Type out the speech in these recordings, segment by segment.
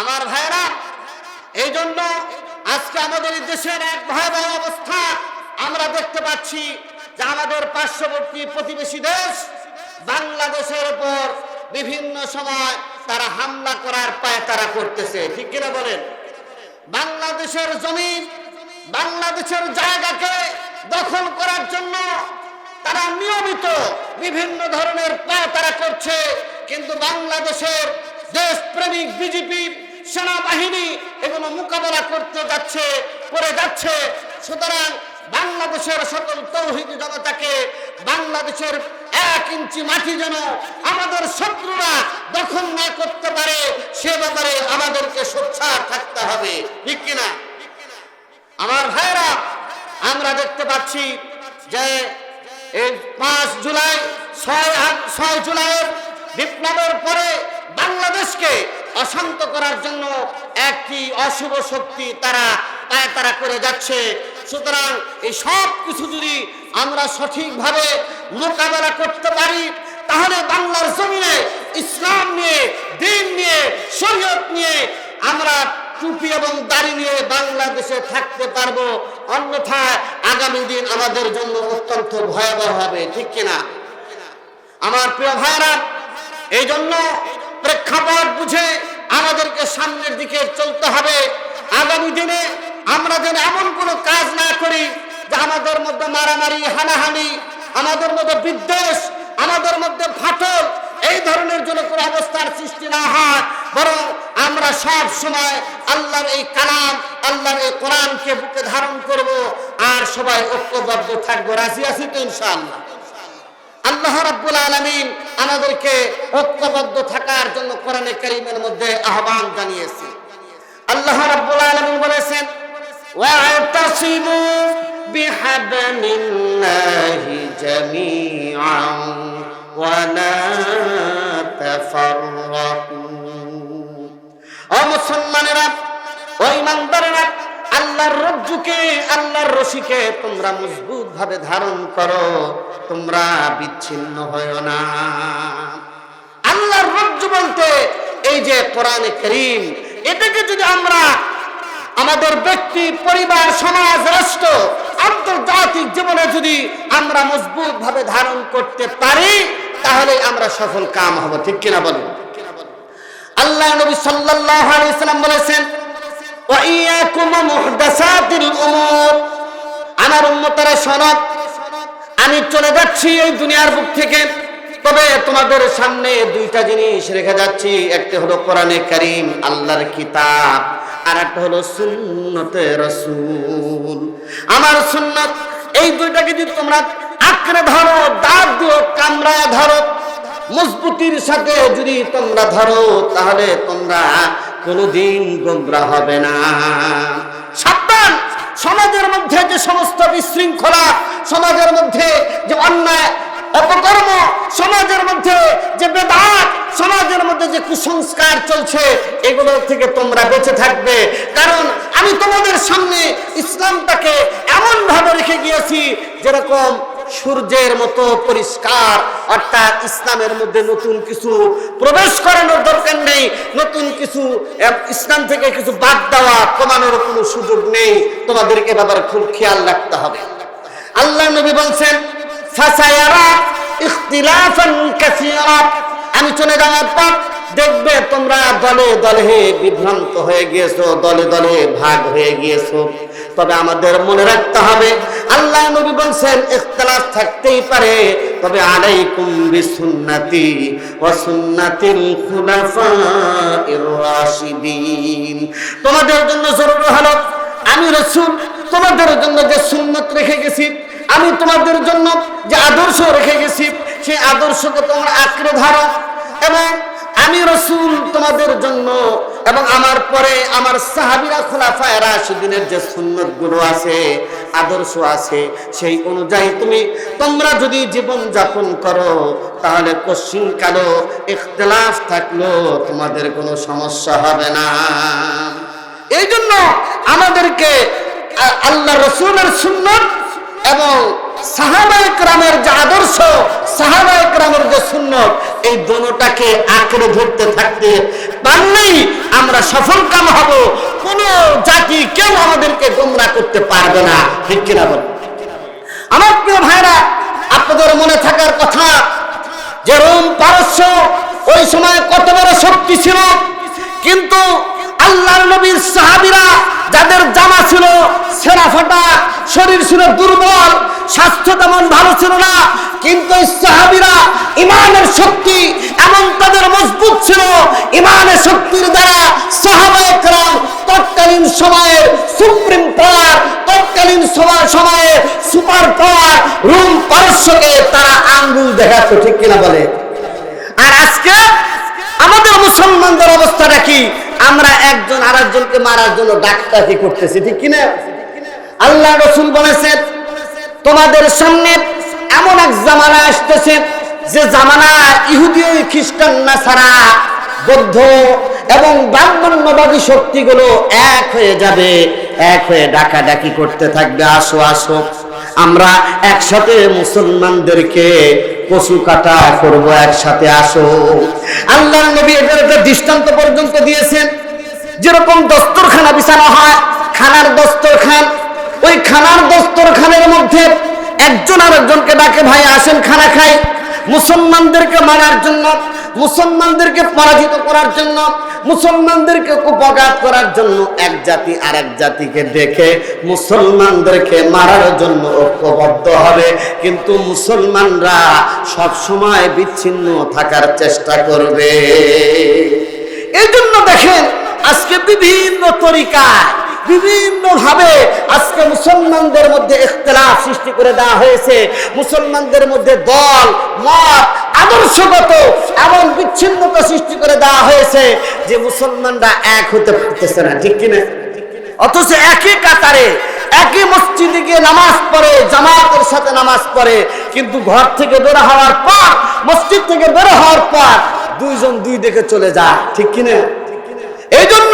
আমার ভাইরা, এই জন্য আজকে আমাদের দেশের এক ভয়াবহ অবস্থা আমরা দেখতে পাচ্ছি যে আমাদের পার্শ্ববর্তী প্রতিবেশী দেশ বাংলাদেশের উপর বিভিন্ন সময় তারা হামলা করার পায়তারা করতেছে, ঠিক কিনা বলেন? বাংলাদেশের জমিন, বাংলাদেশের জায়গাকে দখল করার জন্য তারা নিয়মিত বিভিন্ন ধরনের পায়তারা করছে, কিন্তু বাংলাদেশের দেশপ্রেমিক বিজেপি সেনাবাহিনী এগুলো মোকাবেলা করে যাচ্ছে। সুতরাং বাংলাদেশের সকল তৌহিদি জনতাকে বাংলাদেশের 1 ইঞ্চি মাটি যেন আমাদের শত্রুরা দখল না করতে পারে সে ব্যাপারে আমাদেরকে সোচ্চার থাকতে হবে, ঠিক কিনা? আমার ভাইরা, আমরা দেখতে পাচ্ছি যে এই 5 জুলাই 6 জুলাইয়ের বিপ্লবের পরে বাংলাদেশকে অশান্ত করার জন্য একটি অশুভ শক্তি তারা করে যাচ্ছে। সুতরাং এই সব কিছু যদি আমরা সঠিকভাবে মোকাবেলা করতে পারি তাহলে বাংলার জমিনে ইসলাম নিয়ে, দ্বীন নিয়ে, শরীয়ত নিয়ে আমরা টুপি এবং দাড়ি নিয়ে বাংলাদেশে থাকতে পারবো। অন্যথায় আগামী দিন আমাদের জন্য অত্যন্ত ভয়াবহ হবে, ঠিক কিনা? আমার প্রিয় ভাইরা, এই জন্য প্রেক্ষাপট বুঝে আমাদেরকে সামনের দিকে চলতে হবে। আগামী দিনে আমরা যেন এমন কোনো কাজ না করি যে আমাদের মধ্যে মারামারি, হানাহানি, আমাদের মধ্যে বিদ্বেষ, আমাদের মধ্যে ফাটল, এই ধরনের যেন কোনো অবস্থার সৃষ্টি না হয়, বরং আমরা সব সময় আল্লাহর এই কালাম, আল্লাহর এই কোরআনকে বুকে ধারণ করব আর সবাই ঐক্যবদ্ধ থাকবো। রাজি আছি তো ইনশাআল্লাহ? আল্লাহ রাব্বুল আলামিন আমাদেরকে ঐক্যবদ্ধ থাকার জন্য কোরআনে কারীমের মধ্যে আহ্বান জানিয়েছে। আল্লাহ রাব্বুল আলামিন বলেছেন, ওয়া'তাসিমু বিহাবলিল্লাহি জামিআন ওয়া লা তাফাররাকু। ও মুসলমানেরা, ও ঈমানদারেরা, আল্লাহর রজ্জুকে, আল্লাহর রশিকে তোমরা মজবুত ভাবে ধারণ করো, তোমরা বিচ্ছিন্ন হয়ো না। আল্লাহর রজ্জু বলতে এই যে কোরআনে কারীম, এটাকে যদি আমরা আমাদের ব্যক্তি, পরিবার, সমাজ, রাষ্ট্র, আন্তর্জাতিক জীবনে যদি আমরা মজবুত ভাবে ধারণ করতে পারি তাহলে আমরা সফল কাম হব, ঠিক কিনা বলেন? আল্লাহ নবী সাল্লাল্লাহু আলাইহি সাল্লাম বলেছেন, ওয়া ইয়াকুম মুহদাসাতিল উমুর, আমার উম্মতরা শোনো, আমি চলে যাচ্ছি এই দুনিয়ার বুক থেকে, তবে তোমাদের সামনে 2টা জিনিস রেখে যাচ্ছি। একটা হলো কোরআনে কারীম, আল্লাহর কিতাব, আর একটা হলো সুন্নতে রাসূল, আমার সুন্নাত। এই 2টাকে যদি তোমরা আঁকড়ে ধরো, দাঁত দিয়ে কামড়ায় ধরো, মজবুতির সাথে যদি তোমরা ধরো, তাহলে তোমরা কোনোদিন গোমরা হবে না। সাবধান! সমাজের মধ্যে যে সমস্ত বিশৃঙ্খলা, সমাজের মধ্যে যে অন্যায় অপকর্ম, সমাজের মধ্যে যে বেদাত, সমাজের মধ্যে যে কুসংস্কার চলছে, এগুলো থেকে তোমরা বেঁচে থাকবে। কারণ আমি তোমাদের সামনে ইসলামটাকে এমন ভাবে রেখে গিয়েছি যেরকম সূর্যের মতো পরিষ্কার, অর্থাৎ ইসলামের মধ্যে নতুন কিছু প্রবেশ করানোর দরকার নেই, নতুন কিছু ইসলাম থেকে কিছু বাদ দেওয়া, কমানোর কোনো সুযোগ নেই। তোমাদেরকে ব্যাপারে খুব খেয়াল রাখতে হবে। আল্লাহ নবী বলছেন, ফাসায়ারা ইখতিলাফান কাসীরা, আমি চলে যাওয়ার পর দেখবে তোমরা দলে দলে বিভ্রান্ত হয়ে গিয়েছো, দলে দলে ভাগ হয়ে গিয়েছো। তবে আমাদের মনে রাখতে হবে, আল্লাহ নবী বলছেন ইখতিলাফ থাকতেই পারে, তবে আলাইকুম বিসুন্নতি ওয়া সুন্নাতিল খুলাফাইর রাশিদিন, তোমাদের জন্য জরুরি হলো আমি রাসূল তোমাদের জন্য যে সুন্নাত রেখে গেছি, আমি তোমাদের জন্য যে আদর্শ রেখে গেছি, সেই আদর্শকে তোমরা আঁকড়ে ধরো। এবং আমি রাসূল তোমাদের জন্য এবং আমার পরে আমার সাহাবীরা খুলাফায়ে রাশিদিনের যে সুন্নাতগুলো আছে, আদর্শ আছে, সেই অনুযায়ী তোমরা যদি জীবন যাপন করো তাহলে কশিনকালও ইখতিলাফ থাকলো তোমাদের কোনো সমস্যা হবে না। এই জন্য আমাদেরকে আল্লাহ রাসূলের সুন্নাত এবং সাহাবায়ে কেরামের যে আদর্শ, সাহাবায়ে কেরামের যে সুন্নাত, এই দুটোটাকে আঁকড়ে ধরতে থাকতে পারলেই আমরা সফল আমাদেরকে গোমরাহ করতে পারবে না, ঠিক কিনা বলেন? আমার প্রিয় ভাইরা, আপনাদের মনে থাকার কথা যে রোম পারস্য ওই সময় কত বড় শক্তি ছিল, কিন্তু আল্লাহর নবীর সাহাবীরা যাদের জামা ছিল ছেঁড়া ফাটা, শরীর ছিল দুর্বল, স্বাস্থ্য তেমন ভালো ছিল না, কিন্তু এই সাহাবীরা ইমানের শক্তি এমন তাদের মজবুত ছিল, ইমানের শক্তির দ্বারা সাহাবায়ে কেরাম তৎকালীন সময়ের সুপ্রিম পাওয়ার, তৎকালীন সময়ে সুপার পাওয়ার রোম পারস্যকে তারা আঙ্গুল দেখাতো, ঠিক কিনা বলে? আর আজকে আমাদের মুসলমানদের অবস্থাটা কি? আমরা একজন আরেকজনকে মারার জন্য ডাকাডাকি করতেছি, ঠিক কিনা? আল্লাহ রাসূল বলেছেন তোমাদের সামনে এমন এক জামানা আসতেছে যে জামানা ইহুদি খ্রিস্টান নাসারা বৌদ্ধ এবং ব্রাহ্মণ্যবাদী শক্তিগুলো এক হয়ে যাবে, এক হয়ে ডাকাডাকি করতে থাকবে, আসো আসো আমরা একসাথে মুসলমানদেরকে পশু কাটা করব, একসাথে আসো। আল্লাহর নবী এদের একটা দৃষ্টান্ত পর্যন্ত দিয়েছেন, যেরকম দস্তরখানা বিছানো হয়, খানার দস্তরখান, ওই খানার দস্তরখানের মধ্যে একজন আরেকজনকে ডাকে, ভাই আসেন খানা খাই। মুসলমানদেরকে মারার জন্য, মুসলমানদেরকে পরাজিত করার জন্য, মুসলমানদেরকে কুপঘাত করার জন্য এক জাতি আরেক জাতিকে ডেকে মুসলমানদেরকে মারার জন্য ঐক্যবদ্ধ হবে, কিন্তু মুসলমানরা সব সময় বিচ্ছিন্ন থাকার চেষ্টা করবে। এই জন্য দেখেন আজকে বিভিন্ন তরিকায়, বিভিন্ন ভাবে আজকে মুসলমানদের মধ্যে ইখতিলাফ সৃষ্টি করে দেওয়া হয়েছে, মুসলমানদের মধ্যে দল মত আদর্শগত এমন বিচ্ছিন্নতা সৃষ্টি করে দেওয়া হয়েছে যে মুসলমানরা এক হতে পারতেছে না, ঠিক কিনা? অথচ একই কাতারে একই মসজিদে গিয়ে নামাজ পড়ে, জামাতের সাথে নামাজ পড়ে, কিন্তু ঘর থেকে বের হওয়ার পর, মসজিদ থেকে বের হওয়ার পর দুইজন দুই দিকে চলে যায়, ঠিক কিনা? এই জন্য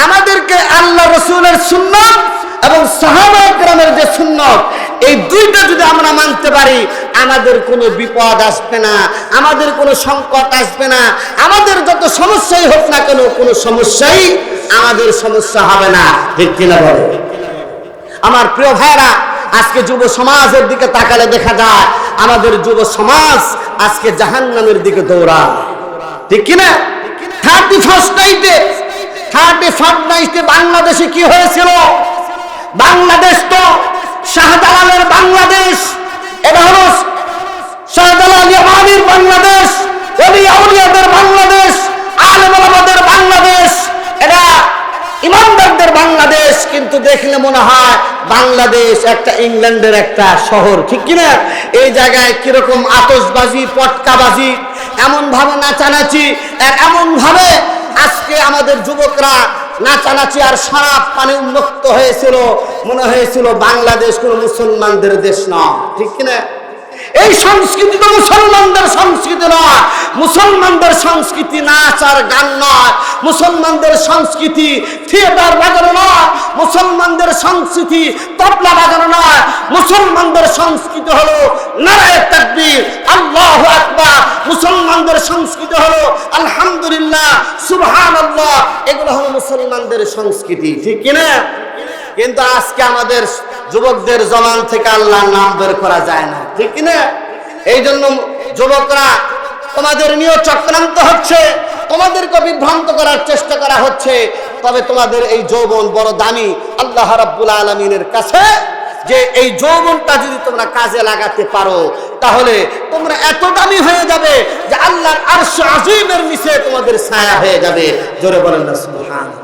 আমাদেরকে আল্লাহ রাসূলের সুন্নাত এবং সাহাবায়ে কেরামের যে সুন্নাত, এই দুইটা যদি আমরা মানতে পারি, আমাদের কোনো বিপদ আসবে না, আমাদের কোনো সংকট আসবে না, আমাদের যত সমস্যাই হোক না কেন, কোনো সমস্যাই আমাদের সমস্যা হবে না, ঠিক কিনা বলে? আমার প্রিয় ভাইরা, আজকে যুব সমাজের দিকে তাকালে দেখা যায় আমাদের যুব সমাজ আজকে জাহান্নামের দিকে দৌড়ায়, ঠিক কিনা? 31 বাংলাদেশে কি হয়েছিল? বাংলাদেশ তো শাহজালালের বাংলাদেশ, এটা হলো শাহজালাল ইয়ামানির বাংলাদেশ, ওলি আউলিয়াদের বাংলাদেশ, আলেম ওলামাদের বাংলাদেশ, এটা ইমানদারদের বাংলাদেশ। কিন্তু দেখলে মনে হয় বাংলাদেশ একটা ইংল্যান্ডের একটা শহর, ঠিক কিনা? এই জায়গায় কিরকম আতশবাজি, পটকাবাজি, এমন ভাবে নাচানাচি, এমন ভাবে আজকে আমাদের যুবকরা নাচানাচি আর শরাব পানে উন্মুক্ত হয়েছিল, মনে হয়েছিল বাংলাদেশ কোনো মুসলমানদের দেশ নয়, ঠিক কিনা? এই সংস্কৃতি তো মুসলমানদের সংস্কৃতি নয়, মুসলমানদের সংস্কৃতি নাচ আর গান নয়, মুসলমানদের সংস্কৃতি থিয়েটার বাজানো নয়, মুসলমানদের সংস্কৃতি তবলা বাজানো নয়, মুসলমানদের সংস্কৃতি হলো নারায়ে তাকবীর, আল্লাহু আকবার, মুসলমানদের সংস্কৃতি হলো আলহামদুলিল্লাহ, সুবহানাল্লাহ, এগুলো হলো মুসলমানদের সংস্কৃতি, ঠিক কিনা? কিন্তু আজকে আমাদের যুবকদের জবান থেকে আল্লাহর নাম বের করা যায় না, ঠিক কিনা? এই জন্য যুবকরা তোমাদের নিয়ে চক্রান্ত হচ্ছে, তোমাদেরকে বিভ্রান্ত করার চেষ্টা করা হচ্ছে। তবে তোমাদের এই যৌবন বড় দামি আল্লাহ রাব্বুল আলামিনের কাছে, যে এই যৌবনটা যদি তোমরা কাজে লাগাতে পারো তাহলে তোমরা এত দামি হয়ে যাবে যে আল্লাহর আরশ আজিমের নিচে তোমাদের ছায়া হয়ে যাবে। জোরে বলেন না সুবহানাল্লাহ।